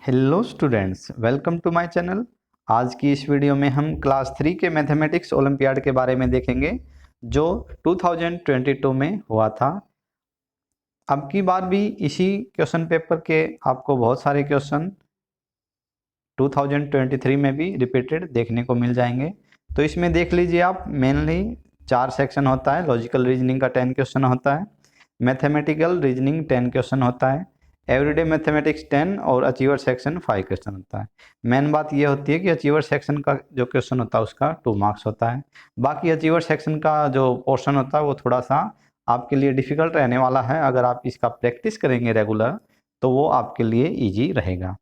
Hello students, welcome to my channel. आज की इस वीडियो में हम क्लास 3 के मैथमेटिक्स ओलंपियाड के बारे में देखेंगे जो 2022 में हुआ था। अब की बार भी इसी क्वेश्चन पेपर के आपको बहुत सारे क्वेश्चन 2023 में भी रिपीटेड देखने को मिल जाएंगे। तो इसमें देख लीजिए आप, मेनली 4 सेक्शन होता है। लॉजिकल रीजनिंग का 10 क्वेश्चन होता है, मैथमेटिकल रीजनिंग 10 क्वेश्चन होता है, एवरीडे मैथमेटिक्स 10 और अचीवर सेक्शन 5 क्वेश्चन होता है। मेन बात यह होती है कि अचीवर सेक्शन का जो क्वेश्चन होता है उसका 2 मार्क्स होता है। बाकी अचीवर सेक्शन का जो पोर्शन होता है वो थोड़ा सा आपके लिए डिफिकल्ट रहने वाला है। अगर आप इसका प्रैक्टिस करेंगे रेगुलर तो वो आपके लिए ईजी रहेगा।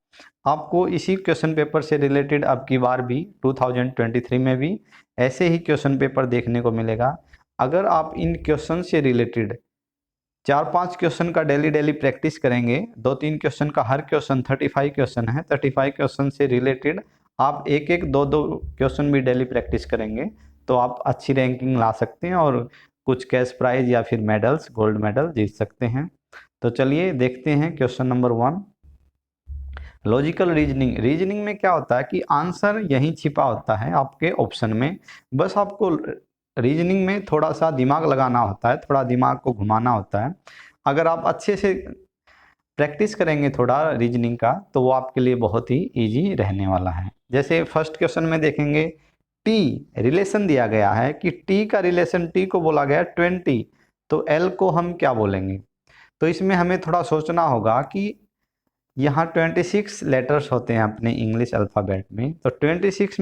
आपको इसी क्वेश्चन पेपर से रिलेटेड अब की बार भी 2023 में भी ऐसे ही क्वेश्चन पेपर देखने को मिलेगा। अगर आप इन क्वेश्चन से रिलेटेड 4-5 क्वेश्चन का डेली प्रैक्टिस करेंगे, 2-3 क्वेश्चन का, हर क्वेश्चन 35 क्वेश्चन है, 35 क्वेश्चन से रिलेटेड आप एक 2 क्वेश्चन भी डेली प्रैक्टिस करेंगे तो आप अच्छी रैंकिंग ला सकते हैं और कुछ कैश प्राइज या फिर मेडल्स, गोल्ड मेडल जीत सकते हैं। तो चलिए देखते हैं क्वेश्चन नंबर 1। लॉजिकल रीजनिंग में क्या होता है कि आंसर यहीं छिपा होता है आपके ऑप्शन में। बस आपको रीजनिंग में थोड़ा सा दिमाग लगाना होता है, थोड़ा दिमाग को घुमाना होता है। अगर आप अच्छे से प्रैक्टिस करेंगे थोड़ा रीजनिंग का तो वो आपके लिए बहुत ही इजी रहने वाला है। जैसे फर्स्ट क्वेश्चन में देखेंगे, टी रिलेशन दिया गया है कि टी का रिलेशन, टी को बोला गया 20, तो एल को हम क्या बोलेंगे। तो इसमें हमें थोड़ा सोचना होगा कि यहाँ 26 लेटर्स होते हैं अपने इंग्लिश अल्फ़ाबेट में। तो 26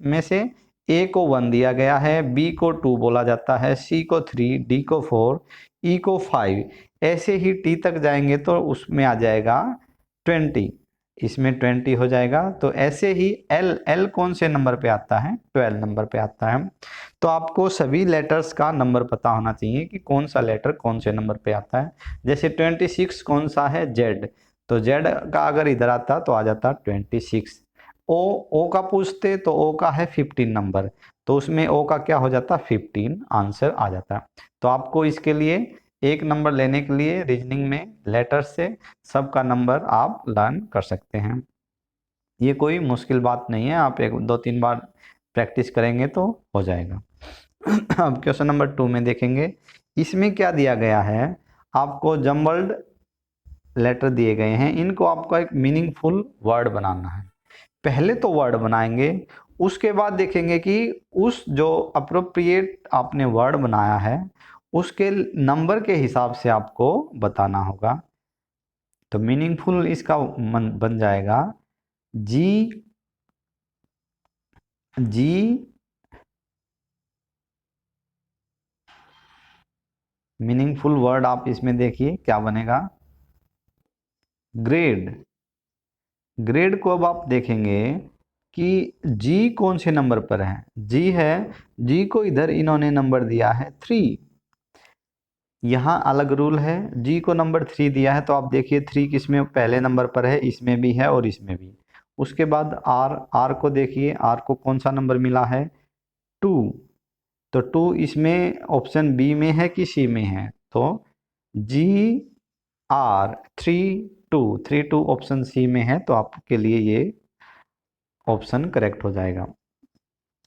में से ए को 1 दिया गया है, बी को 2 बोला जाता है, सी को 3, डी को 4, ई को 5, ऐसे ही टी तक जाएंगे तो उसमें आ जाएगा 20, इसमें 20 हो जाएगा। तो ऐसे ही एल कौन से नंबर पे आता है, 12 नंबर पे आता है। तो आपको सभी लेटर्स का नंबर पता होना चाहिए कि कौन सा लेटर कौन से नंबर पे आता है। जैसे 26 कौन सा है, जेड, तो जेड का अगर इधर आता तो आ जाता 26। ओ का पूछते तो ओ का है 15 नंबर, तो उसमें ओ का क्या हो जाता 15, आंसर आ जाता। तो आपको इसके लिए एक नंबर लेने के लिए रीजनिंग में लेटर से सबका नंबर आप लर्न कर सकते हैं। ये कोई मुश्किल बात नहीं है, आप 1-2-3 बार प्रैक्टिस करेंगे तो हो जाएगा। अब क्वेश्चन नंबर 2 में देखेंगे, इसमें क्या दिया गया है, आपको जम्बल्ड लेटर दिए गए हैं, इनको आपको एक मीनिंगफुल वर्ड बनाना है। पहले तो वर्ड बनाएंगे, उसके बाद देखेंगे कि उस जो अप्रोप्रिएट आपने वर्ड बनाया है उसके नंबर के हिसाब से आपको बताना होगा। तो मीनिंगफुल इसका बन जाएगा जी जी मीनिंगफुल वर्ड आप इसमें देखिए क्या बनेगा, ग्रेड। ग्रेड को अब आप देखेंगे कि जी कौन से नंबर पर है, जी है, जी को इधर इन्होंने नंबर दिया है 3। यहाँ अलग रूल है, जी को नंबर 3 दिया है तो आप देखिए 3 किसमें पहले नंबर पर है, इसमें भी है और इसमें भी। उसके बाद आर को देखिए, आर को कौन सा नंबर मिला है, 2। तो 2 इसमें ऑप्शन बी में है कि सी में है, तो जी आर 3 2 ऑप्शन सी में है, तो आपके लिए ये ऑप्शन करेक्ट हो जाएगा।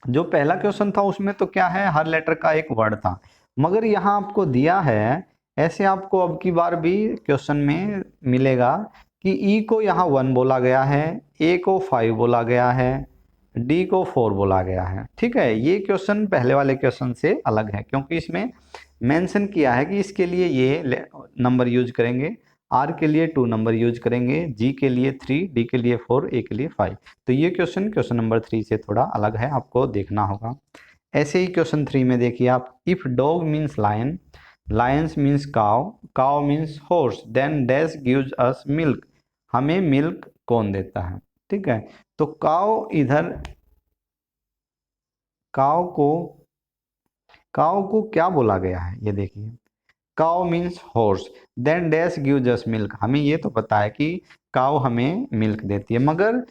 जो पहला क्वेश्चन था उसमें तो क्या है, हर लेटर का एक वर्ड था, मगर यहाँ आपको दिया है ऐसे, आपको अब की बार भी क्वेश्चन में मिलेगा कि ई को यहाँ 1 बोला गया है, ए को 5 बोला गया है, डी को 4 बोला गया है। ठीक है, ये क्वेश्चन पहले वाले क्वेश्चन से अलग है क्योंकि इसमें मेंशन किया है कि इसके लिए ये नंबर यूज करेंगे, आर के लिए 2 नंबर यूज करेंगे, जी के लिए 3, डी के लिए 4, ए के लिए 5। तो ये क्वेश्चन नंबर 3 से थोड़ा अलग है, आपको देखना होगा। ऐसे ही क्वेश्चन 3 में देखिए आप, if dog means lion, lions means cow, cow means horse, then dash gives us milk, हमें मिल्क कौन देता है। ठीक है, तो काव इधर, काव को क्या बोला गया है, ये देखिए, cow means horse, then dash gives us milk, हमें ये तो पता है कि काव हमें मिल्क देती है, मगर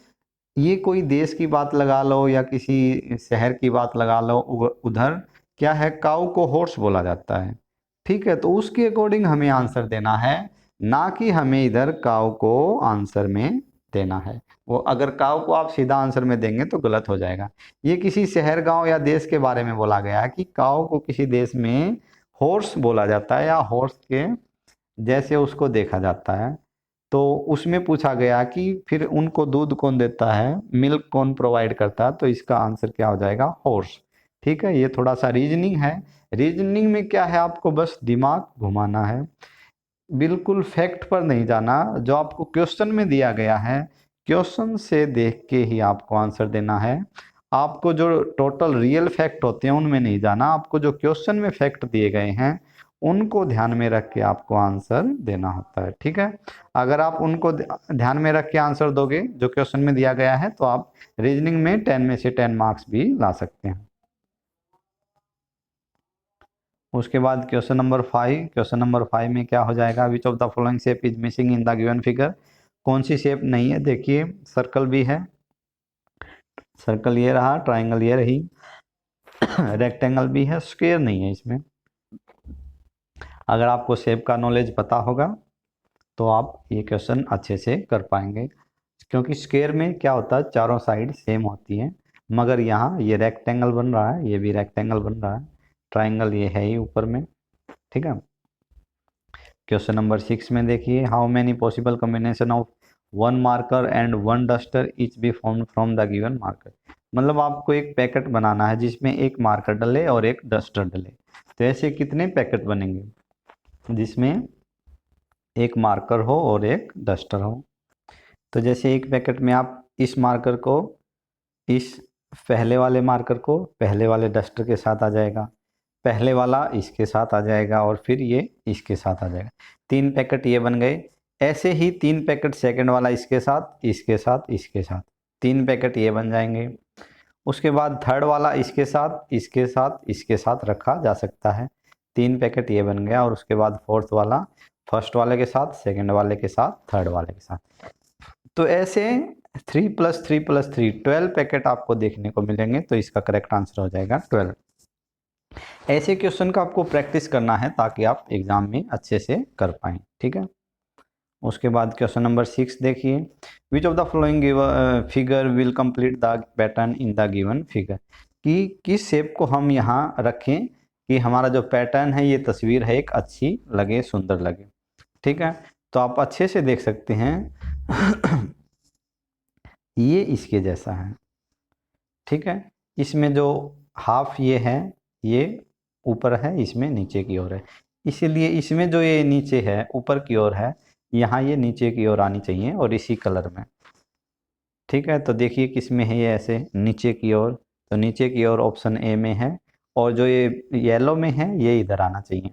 ये कोई देश की बात लगा लो या किसी शहर की बात लगा लो, उधर क्या है, काऊ को हॉर्स बोला जाता है। ठीक है, तो उसके अकॉर्डिंग हमें आंसर देना है, ना कि हमें इधर काऊ को आंसर में देना है। वो अगर काव को आप सीधा आंसर में देंगे तो गलत हो जाएगा। ये किसी शहर गांव या देश के बारे में बोला गया है कि काव को किसी देश में हॉर्स बोला जाता है या हॉर्स के जैसे उसको देखा जाता है। तो उसमें पूछा गया कि फिर उनको दूध कौन देता है, मिल्क कौन प्रोवाइड करता है, तो इसका आंसर क्या हो जाएगा, हॉर्स। ठीक है, ये थोड़ा सा रीजनिंग है। रीजनिंग में क्या है, आपको बस दिमाग घुमाना है, बिल्कुल फैक्ट पर नहीं जाना। जो आपको क्वेश्चन में दिया गया है, क्वेश्चन से देख के ही आपको आंसर देना है। आपको जो टोटल रियल फैक्ट होते हैं उनमें नहीं जाना, आपको जो क्वेश्चन में फैक्ट दिए गए हैं उनको ध्यान में रख के आपको आंसर देना होता है। ठीक है, अगर आप उनको ध्यान में रख के आंसर दोगे जो क्वेश्चन में दिया गया है, तो आप रीजनिंग में 10 में से 10 मार्क्स भी ला सकते हैं। उसके बाद क्वेश्चन नंबर 5, क्वेश्चन नंबर 5 में क्या हो जाएगा, which of the following shape is missing in the given figure. कौन सी शेप नहीं है, देखिए सर्कल भी है, सर्कल ये रहा, ट्राइंगल ये रही, रेक्टेंगल भी है, स्क्वायर नहीं है इसमें। अगर आपको शेप का नॉलेज पता होगा तो आप ये क्वेश्चन अच्छे से कर पाएंगे, क्योंकि स्क्वायर में क्या होता है, चारों साइड सेम होती है, मगर यहाँ ये रेक्टेंगल बन रहा है, ये भी रेक्टेंगल बन रहा है, ट्राइंगल ये है ही ऊपर में। ठीक है, क्वेश्चन नंबर 6 में देखिए, how many possible combination of one marker and one duster each be form from the given marker. मतलब आपको एक पैकेट बनाना है जिसमें एक मार्कर डले और एक डस्टर डले, तो ऐसे कितने पैकेट बनेंगे जिसमें एक मार्कर हो और एक डस्टर हो। तो जैसे एक पैकेट में आप इस मार्कर को इस पहले वाले मार्कर को पहले वाले डस्टर के साथ आ जाएगा, पहले वाला इसके साथ आ जाएगा और फिर ये इसके साथ आ जाएगा, 3 पैकेट ये बन गए। ऐसे ही 3 पैकेट सेकंड वाला इसके साथ, इसके साथ, इसके साथ, 3 पैकेट ये बन जाएंगे। उसके बाद थर्ड वाला इसके साथ, इसके साथ, इसके साथ रखा जा सकता है, 3 पैकेट ये बन गया। और उसके बाद फोर्थ वाला फर्स्ट वाले के साथ, सेकंड वाले के साथ, थर्ड वाले के साथ। तो ऐसे 3 + 3 + 3 12 पैकेट आपको देखने को मिलेंगे, तो इसका करेक्ट आंसर हो जाएगा 12। ऐसे क्वेश्चन का आपको प्रैक्टिस करना है ताकि आप एग्जाम में अच्छे से कर पाएँ। ठीक है, उसके बाद क्वेश्चन नंबर 6 देखिए, which of the following figure will complete the pattern in the given figure. कि किस शेप को हम यहाँ रखें कि हमारा जो पैटर्न है, ये तस्वीर है, एक अच्छी लगे, सुंदर लगे। ठीक है, तो आप अच्छे से देख सकते हैं ये इसके जैसा है। ठीक है, इसमें जो हाफ ये है, ये ऊपर है, इसमें नीचे की ओर है, इसीलिए इसमें जो ये नीचे है ऊपर की ओर है, यहाँ ये नीचे की ओर आनी चाहिए और इसी कलर में। ठीक है, तो देखिए किस में है ये, ऐसे नीचे की ओर, तो नीचे की ओर ऑप्शन ए में है, और जो ये येलो में है ये इधर आना चाहिए,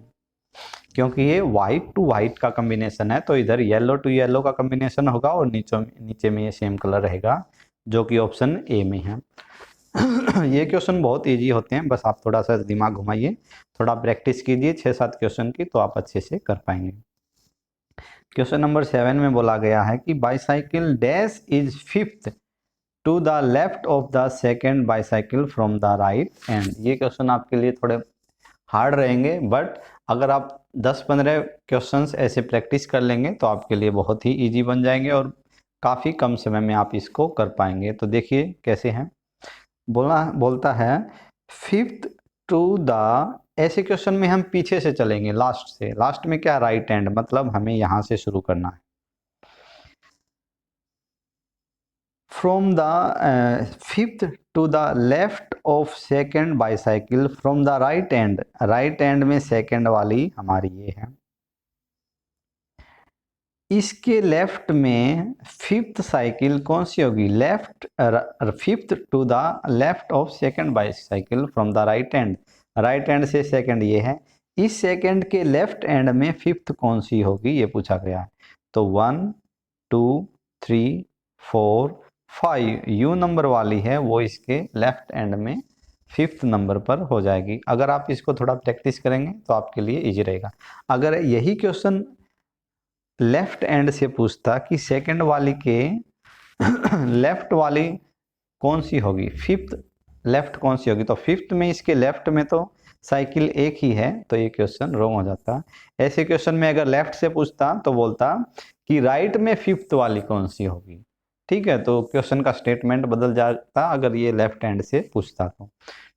क्योंकि ये वाइट टू वाइट का कॉम्बिनेशन है, तो इधर येलो टू येलो का कॉम्बिनेशन होगा और नीचे में ये सेम कलर रहेगा, जो कि ऑप्शन ए में है। ये क्वेश्चन बहुत इजी होते हैं, बस आप थोड़ा सा दिमाग घुमाइए, थोड़ा प्रैक्टिस कीजिए 6-7 क्वेश्चन की, तो आप अच्छे से कर पाएंगे। क्वेश्चन नंबर 7 में बोला गया है कि bicycle dash is fifth to the left of the second bicycle from the right end. ये क्वेश्चन आपके लिए थोड़े हार्ड रहेंगे, बट अगर आप 10-15 क्वेश्चंस ऐसे प्रैक्टिस कर लेंगे तो आपके लिए बहुत ही इजी बन जाएंगे और काफ़ी कम समय में आप इसको कर पाएंगे। तो देखिए कैसे हैं, बोलता है फिफ्थ टू द, ऐसे क्वेश्चन में हम पीछे से चलेंगे, लास्ट से। लास्ट में क्या, राइट हैंड, मतलब हमें यहां से शुरू करना है। From the fifth to the left of second bicycle from the right end, right end में सेकेंड वाली हमारी ये है, इसके लेफ्ट में फिफ्थ साइकिल कौन सी होगी, left, fifth to the left of second bicycle from the right end, right end से सेकेंड ये है, इस सेकेंड के लेफ्ट एंड में फिफ्थ कौन सी होगी ये पूछा गया है। तो 1 2 3 4 5 यू नंबर वाली है वो इसके लेफ्ट एंड में फिफ्थ नंबर पर हो जाएगी। अगर आप इसको थोड़ा प्रैक्टिस करेंगे तो आपके लिए इजी रहेगा। अगर यही क्वेश्चन लेफ्ट एंड से पूछता कि सेकंड वाली के लेफ्ट वाली कौन सी होगी, फिफ्थ लेफ्ट कौन सी होगी, तो फिफ्थ में इसके लेफ्ट में तो साइकिल एक ही है, तो ये क्वेश्चन रॉन्ग हो जाता। ऐसे क्वेश्चन में अगर लेफ्ट से पूछता तो बोलता कि राइट में फिफ्थ वाली कौन सी होगी, ठीक है, तो क्वेश्चन का स्टेटमेंट बदल जाता अगर ये लेफ्ट हैंड से पूछता तो।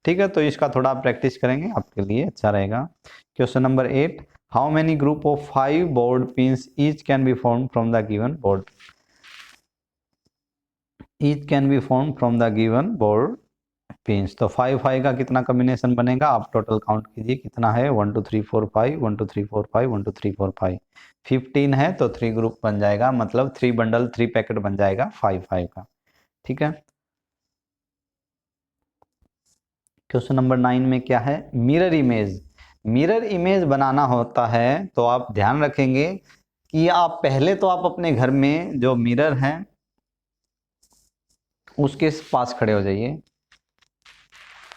ठीक है, तो इसका थोड़ा प्रैक्टिस करेंगे, आपके लिए अच्छा रहेगा। Question number 8, how many group of 5 board pins each can be form from the given board, each can be form from the given board pins. तो 5 5 का कितना कॉम्बिनेशन बनेगा, आप टोटल काउंट कीजिए कितना है, 1 2 3 4 5, 1 2 3 4 5, 1 2 3 4 5, 15 है तो 3 ग्रुप बन जाएगा, मतलब 3 बंडल 3 पैकेट बन जाएगा 5 5 का। ठीक है, क्वेश्चन नंबर 9 में क्या है, मिरर इमेज। मिरर इमेज बनाना होता है तो आप ध्यान रखेंगे कि आप पहले तो आप अपने घर में जो मिरर है उसके पास खड़े हो जाइए,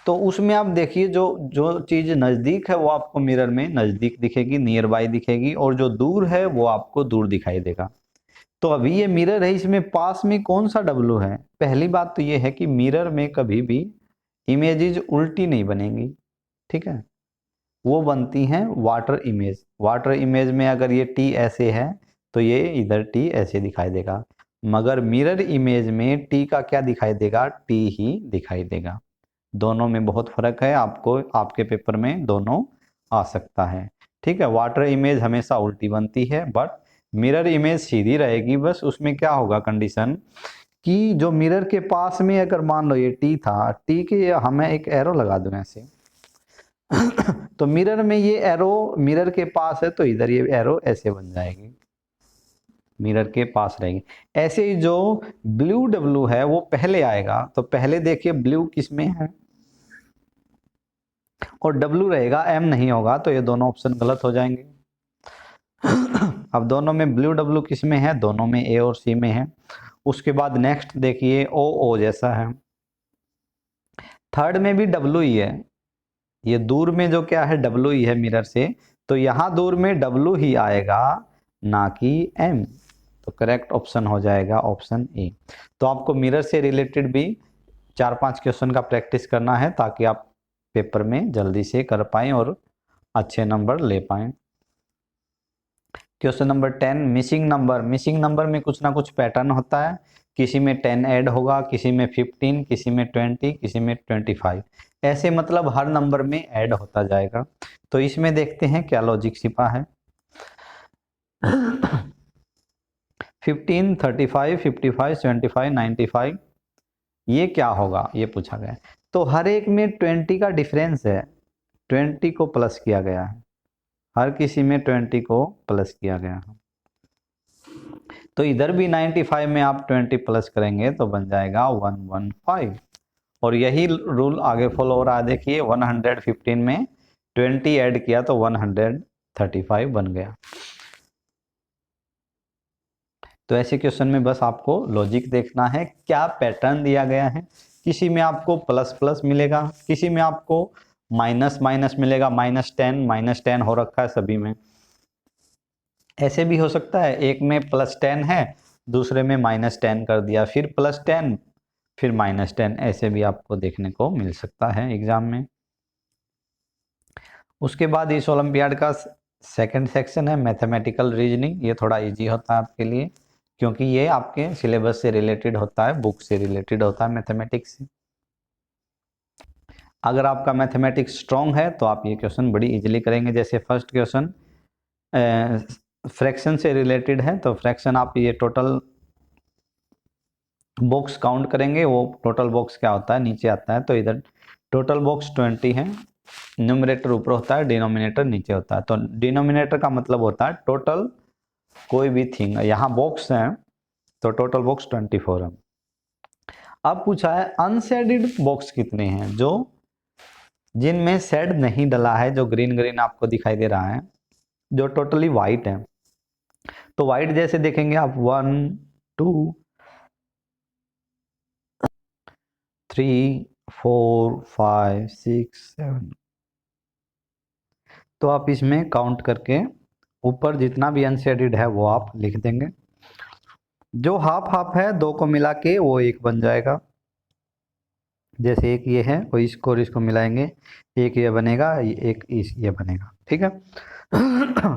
तो उसमें आप देखिए जो जो चीज़ नज़दीक है वो आपको मिरर में नज़दीक दिखेगी, नियर बाय दिखेगी, और जो दूर है वो आपको दूर दिखाई देगा। तो अभी ये मिरर है, इसमें पास में कौन सा डब्लू है। पहली बात तो ये है कि मिरर में कभी भी इमेजेस उल्टी नहीं बनेंगी, ठीक है, वो बनती हैं वाटर इमेज। वाटर इमेज में अगर ये टी ऐसे है तो ये इधर टी ऐसे दिखाई देगा, मगर मिरर इमेज में टी का क्या दिखाई देगा, टी ही दिखाई देगा। दोनों में बहुत फर्क है, आपको आपके पेपर में दोनों आ सकता है। ठीक है, वाटर इमेज हमेशा उल्टी बनती है, बट मिरर इमेज सीधी रहेगी। बस उसमें क्या होगा कंडीशन कि जो मिरर के पास में अगर मान लो ये टी था, टी के हमें एक एरो लगा दूं ऐसे तो मिरर में ये एरो मिरर के पास है तो इधर ये एरो ऐसे बन जाएगी, मिरर के पास रहेगी। ऐसे ही जो ब्लू डब्लू है वो पहले आएगा, तो पहले देखिए ब्लू किस में है और डब्लू रहेगा, एम नहीं होगा, तो ये दोनों ऑप्शन गलत हो जाएंगे। अब दोनों में ब्लू डब्लू किस में है, दोनों में ए और सी में है। उसके बाद नेक्स्ट देखिए ओ ओ जैसा है, थर्ड में भी डब्लू ही है, ये दूर में जो क्या है डब्लू ही है मिरर से, तो यहां दूर में डब्लू ही आएगा ना कि एम, तो करेक्ट ऑप्शन हो जाएगा ऑप्शन ए। तो आपको मिरर से रिलेटेड भी 4-5 क्वेश्चन का प्रैक्टिस करना है ताकि आप पेपर में जल्दी से कर पाएं और अच्छे नंबर ले पाएं। Question number 10, missing number. Missing number में कुछ ना कुछ पैटर्न होता है, किसी में 10 ऐड होगा, किसी में 15, किसी में 20, किसी में 25, ऐसे मतलब हर नंबर में ऐड होता जाएगा। तो इसमें देखते हैं क्या लॉजिक छिपा है। 15, 35, 55, 75, 95, ये क्या होगा ये पूछा गया है। तो हर एक में 20 का डिफरेंस है, 20 को प्लस किया गया है, हर किसी में 20 को प्लस किया गया है। तो इधर भी 95 में आप 20 प्लस करेंगे तो बन जाएगा 115, और यही रूल आगे फॉलो हो रहा है। देखिए 115 में 20 ऐड किया तो 135 बन गया। तो ऐसे क्वेश्चन में बस आपको लॉजिक देखना है, क्या पैटर्न दिया गया है। किसी में आपको प्लस प्लस मिलेगा, किसी में आपको माइनस माइनस मिलेगा, -10 हो रखा है सभी में। ऐसे भी हो सकता है एक में +10 है, दूसरे में -10 कर दिया, फिर +10 फिर -10, ऐसे भी आपको देखने को मिल सकता है एग्जाम में। उसके बाद इस ओलंपियाड का सेकंड सेक्शन है मैथमेटिकल रीजनिंग। ये थोड़ा इजी होता है आपके लिए क्योंकि ये आपके सिलेबस से रिलेटेड होता है, बुक से रिलेटेड होता है मैथमेटिक्स से। अगर आपका मैथमेटिक्स स्ट्रॉन्ग है तो आप ये क्वेश्चन बड़ी इजीली करेंगे। जैसे फर्स्ट क्वेश्चन फ्रैक्शन से रिलेटेड है, तो फ्रैक्शन आप ये टोटल बॉक्स काउंट करेंगे, वो टोटल बॉक्स क्या होता है नीचे आता है, तो इधर टोटल बॉक्स 20 है, न्यूमरेटर ऊपर होता है, डिनोमिनेटर नीचे होता है। तो डिनोमिनेटर का मतलब होता है टोटल कोई भी थिंग, यहाँ बॉक्स है तो टोटल बॉक्स 24 है। अब पूछा है अनशेडेड बॉक्स कितने हैं, जो जिनमें शेड नहीं डला है, जो ग्रीन ग्रीन आपको दिखाई दे रहा है, जो टोटली वाइट है। तो वाइट जैसे देखेंगे आप 1 2 3 4 5 6 7, तो आप इसमें काउंट करके ऊपर जितना भी अनशेडेड है वो आप लिख देंगे। जो हाफ हाफ है दो को मिला के वो एक बन जाएगा। जैसे एक ये है वो इसको और इसको मिलाएंगे, एक ये बनेगा, एक ये बनेगा, ठीक है।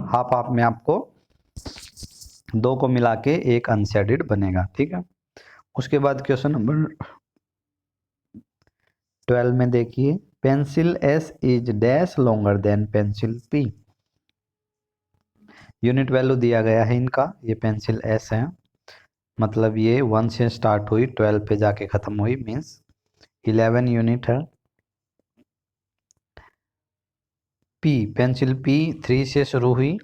हाफ हाफ में आपको दो को मिला के एक अनशेडेड बनेगा, ठीक है। उसके बाद क्वेश्चन नंबर 12 में देखिए, pencil S is dash longer than pencil P. Unit value दिया गया है इनका, ये पेंसिल एस है, मतलब ये 1 से स्टार्ट हुई 12 पे जाके ख़त्म हुई, मीन्स 11 यूनिट है। पी, पेंसिल पी 3 से शुरू हुई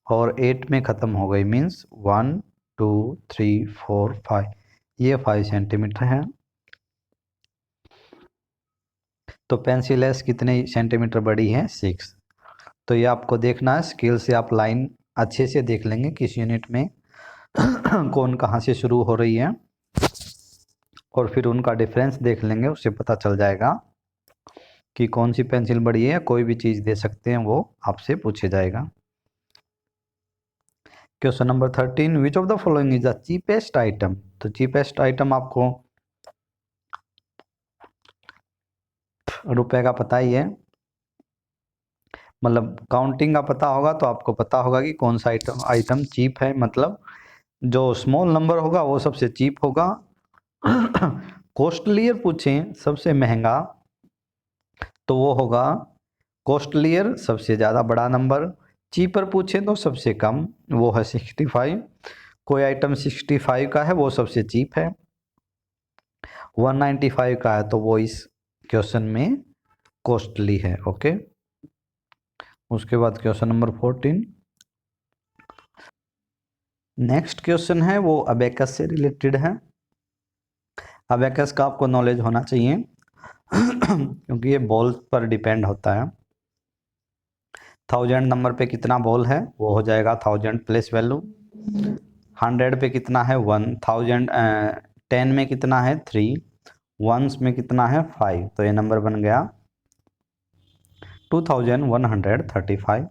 और 8 में ख़त्म हो गई, मीन्स 1 2 3 4 5, ये 5 सेंटीमीटर है। तो पेंसिल एस कितने सेंटीमीटर बड़ी है? 6। तो ये आपको देखना है, स्केल से आप लाइन अच्छे से देख लेंगे किस यूनिट में कौन कहाँ से शुरू हो रही है, और फिर उनका डिफरेंस देख लेंगे, उससे पता चल जाएगा कि कौन सी पेंसिल बड़ी है। कोई भी चीज़ दे सकते हैं, वो आपसे पूछे जाएगा। Question number 13, which of the following is the cheapest item. तो चीपेस्ट आइटम आपको रुपए का पता ही है, मतलब काउंटिंग का पता होगा तो आपको पता होगा कि कौन सा आइटम चीप है, मतलब जो स्मॉल नंबर होगा वो सबसे चीप होगा। कॉस्टलियर पूछें सबसे महंगा, तो वो होगा कॉस्टलियर सबसे ज़्यादा बड़ा नंबर। चीपर पूछें तो सबसे कम, वो है 65। कोई आइटम 65 का है वो सबसे चीप है। 195 का है तो वो इस क्वेश्चन में कॉस्टली है। ओके, उसके बाद क्वेश्चन नंबर 14, नेक्स्ट क्वेश्चन है वो अबेकस से रिलेटेड है। अबेकस का आपको नॉलेज होना चाहिए क्योंकि ये बॉल पर डिपेंड होता है। 1000 नंबर पे कितना बॉल है, वो हो जाएगा 1000 प्लेस वैल्यू। 100 पे कितना है 1000, 10 में कितना है 3, वंस में कितना है 5, तो ये नंबर बन गया 2135।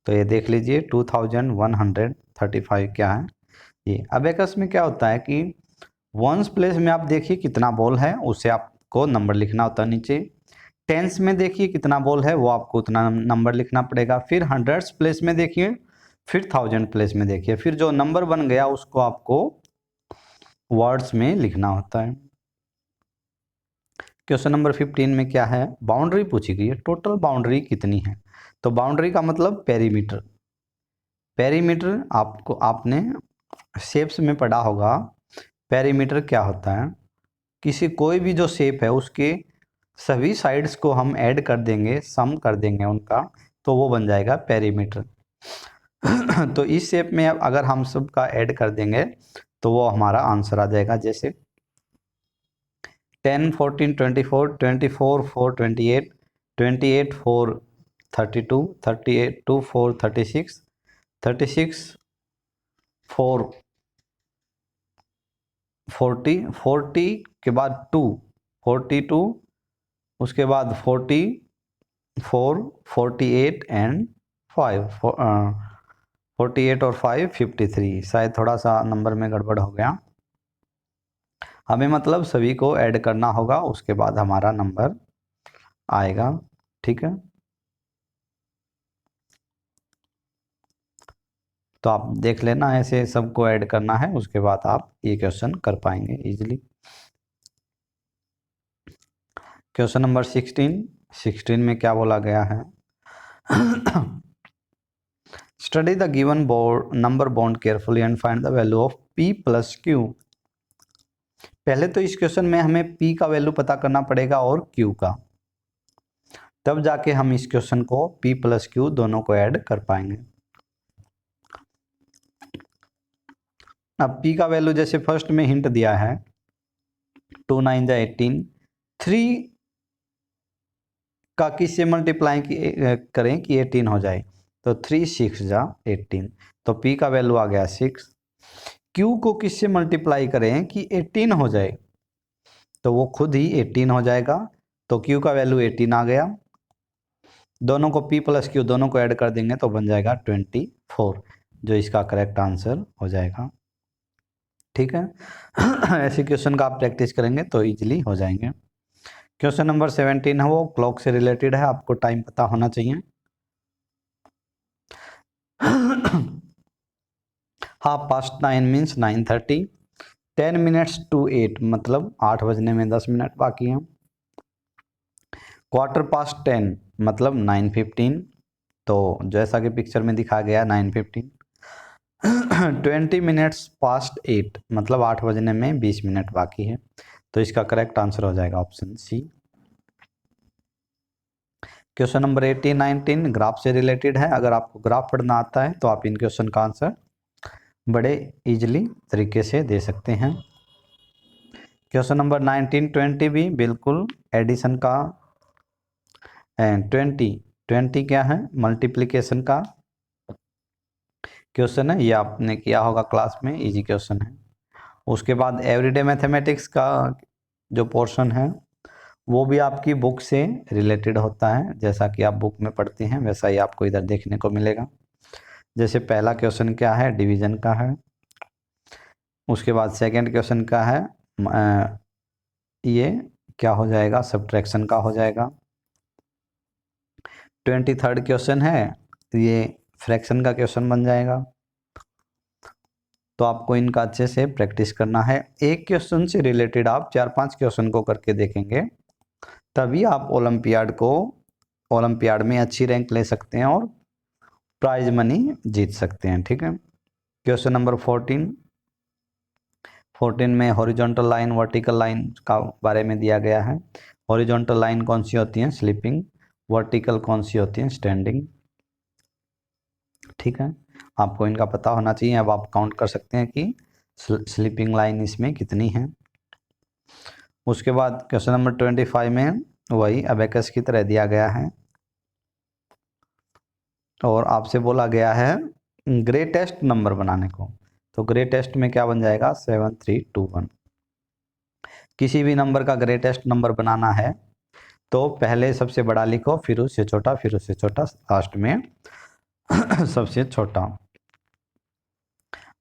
तो ये देख लीजिए 2135 क्या है ये। अबेकस में क्या होता है कि वंस प्लेस में आप देखिए कितना बॉल है, उससे आपको नंबर लिखना होता है नीचे। टेंस में देखिए कितना बॉल है, वो आपको उतना नंबर लिखना पड़ेगा। फिर हंड्रेड्स प्लेस में देखिए, फिर 1000 प्लेस में देखिए, फिर जो नंबर बन गया उसको आपको वर्ड्स में लिखना होता है। क्वेश्चन नंबर 15 में क्या है, बाउंड्री पूछी गई है, टोटल बाउंड्री कितनी है। तो बाउंड्री का मतलब पेरीमीटर। पेरीमीटर आपको आपने शेप्स में पढ़ा होगा, पेरीमीटर क्या होता है, किसी कोई भी जो शेप है उसके सभी साइड्स को हम ऐड कर देंगे, सम कर देंगे उनका, तो वो बन जाएगा पेरीमीटर। तो इस शेप में अब अगर हम सब का ऐड कर देंगे तो वो हमारा आंसर आ जाएगा, जैसे 10 14 24 24 4 28 28 4 32 38 2 4 36 36 4 40 40 के बाद 2 42, उसके बाद 44 48 एंड 5 48 और 5 53। शायद थोड़ा सा नंबर में गड़बड़ हो गया, हमें मतलब सभी को ऐड करना होगा, उसके बाद हमारा नंबर आएगा। ठीक है, तो आप देख लेना, ऐसे सबको ऐड करना है, उसके बाद आप ये क्वेश्चन कर पाएंगे इजीली। क्वेश्चन नंबर 16 में क्या बोला गया है, study the given number bond carefully and find the value of p plus q। पहले तो इस क्वेश्चन में हमें p का वैल्यू पता करना पड़ेगा और q का, तब जाके हम इस क्वेश्चन को p प्लस q दोनों को ऐड कर पाएंगे। अब p का वैल्यू जैसे फर्स्ट में हिंट दिया है 2 9 जा 18, 3 का किससे मल्टीप्लाई करें कि 18 हो जाए, तो 3 6 जा 18, तो p का वैल्यू आ गया 6। q को किससे मल्टीप्लाई करें कि 18 हो जाए, तो वो खुद ही 18 हो जाएगा, तो q का वैल्यू 18 आ गया। दोनों को p प्लस q दोनों को ऐड कर देंगे तो बन जाएगा 24, जो इसका करेक्ट आंसर हो जाएगा। ठीक है, ऐसे क्वेश्चन का आप प्रैक्टिस करेंगे तो इजीली हो जाएंगे। क्वेश्चन नंबर 17 है वो क्लॉक से रिलेटेड है, आपको टाइम पता होना चाहिए। Half past 9 means 9:30, 10 minutes to 8 मतलब 8 बजने में 10 मिनट बाकी हैं। 10:15 मतलब 9:15, तो जैसा कि पिक्चर में दिखा गया 9:15। 20 मिनट्स पास्ट 8 मतलब 8 बजने में 20 मिनट बाकी है, तो इसका करेक्ट आंसर हो जाएगा option C. Question number 18 19 graph से रिलेटेड है। अगर आपको ग्राफ पढ़ना आता है तो आप इन क्वेश्चन का आंसर बड़े इजीली तरीके से दे सकते हैं। क्वेश्चन नंबर 19 20 भी बिल्कुल एडिशन का, एंड 20 क्या है, मल्टीप्लिकेशन का क्वेश्चन है, ये आपने किया होगा क्लास में, इजी क्वेश्चन है। उसके बाद एवरीडे मैथमेटिक्स का जो पोर्शन है वो भी आपकी बुक से रिलेटेड होता है, जैसा कि आप बुक में पढ़ते हैं वैसा ही आपको इधर देखने को मिलेगा। जैसे पहला क्वेश्चन क्या है, डिवीजन का है। उसके बाद सेकंड क्वेश्चन का है, ये क्या हो जाएगा, सब्ट्रैक्शन का हो जाएगा। 23rd क्वेश्चन है, ये फ्रैक्शन का क्वेश्चन बन जाएगा। तो आपको इनका अच्छे से प्रैक्टिस करना है। एक क्वेश्चन से रिलेटेड आप 4-5 क्वेश्चन को करके देखेंगे, तभी आप ओलंपियाड में अच्छी रैंक ले सकते हैं और प्राइज मनी जीत सकते हैं। ठीक है। क्वेश्चन नंबर 14 में हॉरिजॉन्टल लाइन वर्टिकल लाइन का बारे में दिया गया है। हॉरिजॉन्टल लाइन कौन सी होती है, स्लीपिंग। वर्टिकल कौन सी होती है, स्टैंडिंग। ठीक है, आपको इनका पता होना चाहिए। अब आप काउंट कर सकते हैं कि स्लीपिंग लाइन इसमें कितनी है। उसके बाद क्वेश्चन नंबर 25 में वही अबेकस की तरह दिया गया है और आपसे बोला गया है ग्रेटेस्ट नंबर बनाने को। तो ग्रेटेस्ट में क्या बन जाएगा, 7321। किसी भी नंबर का ग्रेटेस्ट नंबर बनाना है तो पहले सबसे बड़ा लिखो, फिर उससे छोटा, फिर उससे छोटा, लास्ट में सबसे छोटा।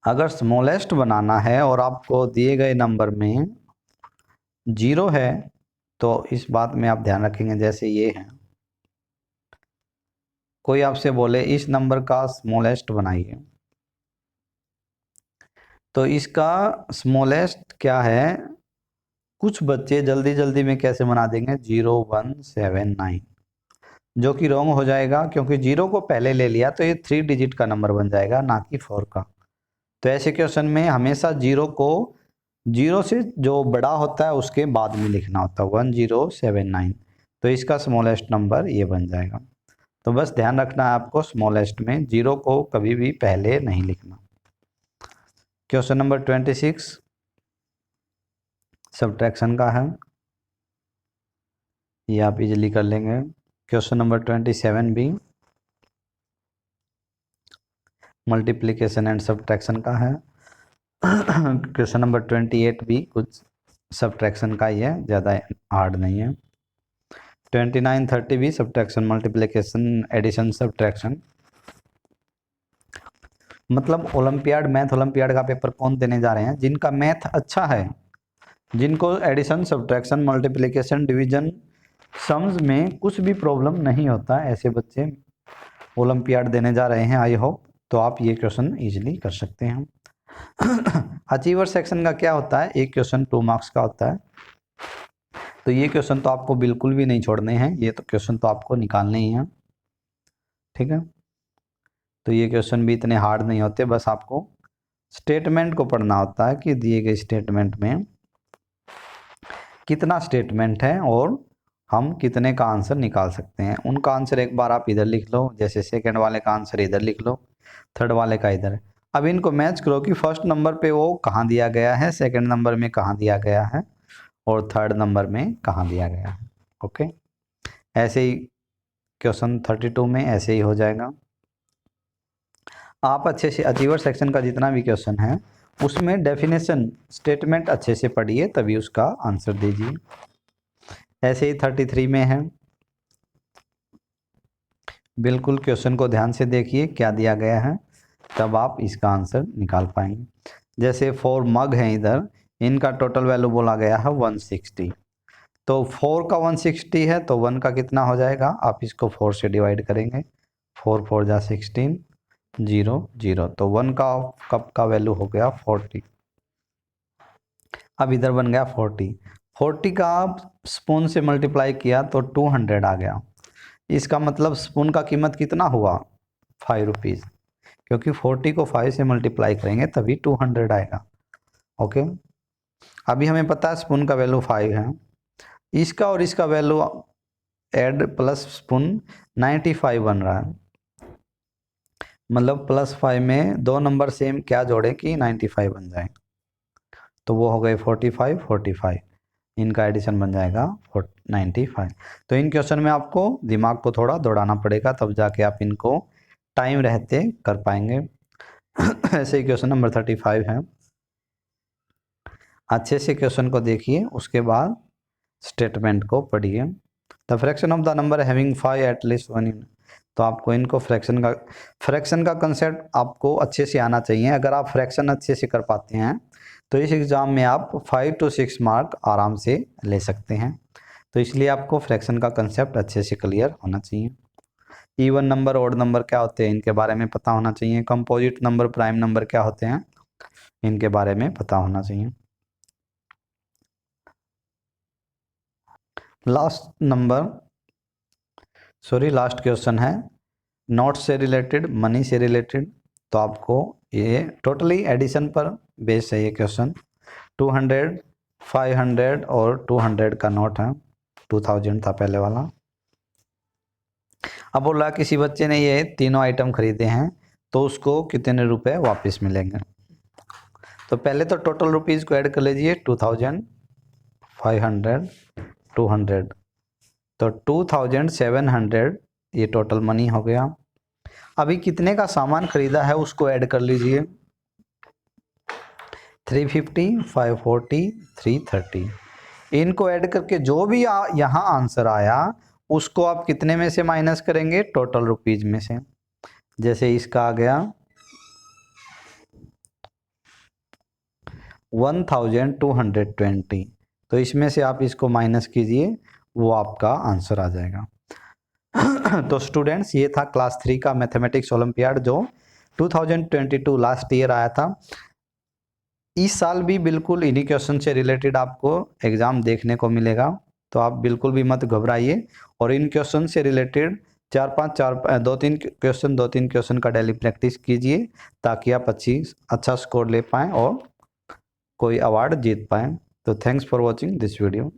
अगर स्मॉलेस्ट बनाना है और आपको दिए गए नंबर में 0 है तो इस बात में आप ध्यान रखेंगे, जैसे ये है, कोई आपसे बोले इस नंबर का स्मॉलेस्ट बनाइए, तो इसका स्मॉलेस्ट क्या है, कुछ बच्चे जल्दी जल्दी में कैसे बना देंगे 0179, जो कि रॉन्ग हो जाएगा, क्योंकि 0 को पहले ले लिया तो ये 3 डिजिट का नंबर बन जाएगा, ना कि 4 का। तो ऐसे क्वेश्चन में हमेशा 0 को 0 से जो बड़ा होता है उसके बाद में लिखना होता है, 1079। तो इसका स्मॉलेस्ट नंबर ये बन जाएगा। तो बस ध्यान रखना है आपको, स्मॉलेस्ट में 0 को कभी भी पहले नहीं लिखना। क्वेश्चन नंबर 26 सब्ट्रैक्शन का है, ये आप इजीली कर लेंगे। क्वेश्चन नंबर 27 भी मल्टीप्लिकेशन एंड सब्ट्रैक्शन का है। क्वेश्चन नंबर 28 भी कुछ सब्ट्रैक्शन का ही है, ज़्यादा हार्ड नहीं है। 29 30 भी सब्ट्रैक्शन मल्टीप्लिकेशन एडिशन सब्ट्रैक्शन। मतलब ओलंपियाड, मैथ ओलंपियाड का पेपर कौन देने जा रहे हैं, जिनका मैथ अच्छा है, जिनको addition subtraction multiplication division sums में कुछ भी प्रॉब्लम नहीं होता, ऐसे बच्चे ओलंपियाड देने जा रहे हैं। आई होप तो आप ये क्वेश्चन इजीली कर सकते हैं। अचीवर सेक्शन का क्या होता है, एक क्वेश्चन 2 मार्क्स का होता है, तो ये क्वेश्चन तो आपको बिल्कुल भी नहीं छोड़ने हैं, ये तो क्वेश्चन तो आपको निकालने ही हैं। ठीक है, तो ये क्वेश्चन भी इतने हार्ड नहीं होते, बस आपको स्टेटमेंट को पढ़ना होता है कि दिए गए स्टेटमेंट में कितना स्टेटमेंट है और हम कितने का आंसर निकाल सकते हैं। उनका आंसर एक बार आप इधर लिख लो, जैसे सेकंड वाले का आंसर इधर लिख लो, थर्ड वाले का इधर। अब इनको मैच करो कि फर्स्ट नंबर पे वो कहाँ दिया गया है, सेकंड नंबर में कहाँ दिया गया है और थर्ड नंबर में कहाँ दिया गया है। ओके, ऐसे ही क्वेश्चन 32 में ऐसे ही हो जाएगा। आप अच्छे से अचीवर सेक्शन का जितना भी क्वेश्चन है उसमें डेफिनेशन स्टेटमेंट अच्छे से पढ़िए, तभी उसका आंसर दीजिए। ऐसे ही 33 में है, बिल्कुल क्वेश्चन को ध्यान से देखिए क्या दिया गया है, तब आप इसका आंसर निकाल पाएंगे। जैसे 4 मग हैं इधर, इनका टोटल वैल्यू बोला गया है 160, तो 4 का 160 है तो 1 का कितना हो जाएगा, आप इसको 4 से डिवाइड करेंगे, 4 4 जा 16 0 0, तो 1 का कप का वैल्यू हो गया 40। अब इधर बन गया 40, 40 का आप स्पून से मल्टीप्लाई किया तो 200 आ गया। इसका मतलब स्पून का कीमत कितना हुआ, 5 रुपीज़, क्योंकि 40 को 5 से मल्टीप्लाई करेंगे तभी 200 आएगा। ओके, अभी हमें पता है स्पून का वैल्यू 5 है, इसका और इसका वैल्यू ऐड प्लस स्पून 95 बन रहा है, मतलब +5 में दो नंबर सेम क्या जोड़ें कि 95 बन जाए, तो वो हो गए 45 45, इनका एडिशन बन जाएगा 95। तो इन क्वेश्चन में आपको दिमाग को थोड़ा दौड़ाना पड़ेगा, तब जाके आप इनको टाइम रहते कर पाएंगे। ऐसे ही क्वेश्चन नंबर 35 है, अच्छे से क्वेश्चन को देखिए, उसके बाद स्टेटमेंट को पढ़िए। The fraction of the number having 5 at least 1 इन, तो आपको इनको फ्रैक्शन का कंसेप्ट आपको अच्छे से आना चाहिए। अगर आप फ्रैक्शन अच्छे से कर पाते हैं तो इस एग्ज़ाम में आप 5 to 6 मार्क आराम से ले सकते हैं। तो इसलिए आपको फ्रैक्शन का कंसेप्ट अच्छे से क्लियर होना चाहिए। इवन नंबर, ऑड नंबर क्या होते हैं इनके बारे में पता होना चाहिए। कंपोजिट नंबर, प्राइम नंबर क्या होते हैं इनके बारे में पता होना चाहिए। लास्ट क्वेश्चन है नोट से रिलेटेड, मनी से रिलेटेड। तो आपको ये टोटली एडिशन पर बेस्ड है ये क्वेश्चन। 200, 500 और 200 का नोट है, 2000 था पहले वाला। अब बोला किसी बच्चे ने ये तीनों आइटम खरीदे हैं तो उसको कितने रुपए वापस मिलेंगे। तो पहले तो टोटल रुपीज़ को ऐड कर लीजिए, 2000, 500, 200, तो 2700 ये टोटल मनी हो गया। अभी कितने का सामान खरीदा है उसको ऐड कर लीजिए, 350, 540, 330। इनको ऐड करके जो भी यहाँ आंसर आया उसको आप कितने में से माइनस करेंगे, टोटल रुपीज में से। जैसे इसका आ गया 1220, तो इसमें से आप इसको माइनस कीजिए, वो आपका आंसर आ जाएगा। तो स्टूडेंट्स ये था क्लास 3 का मैथमेटिक्स ओलंपियाड जो 2022 लास्ट ईयर आया था। इस साल भी बिल्कुल इन्हीं क्वेश्चन से रिलेटेड आपको एग्जाम देखने को मिलेगा, तो आप बिल्कुल भी मत घबराइए। और इन क्वेश्चन से रिलेटेड 2-3 क्वेश्चन का डेली प्रैक्टिस कीजिए, ताकि आप अच्छा स्कोर ले पाएँ और कोई अवार्ड जीत पाएँ। तो thanks for watching this video.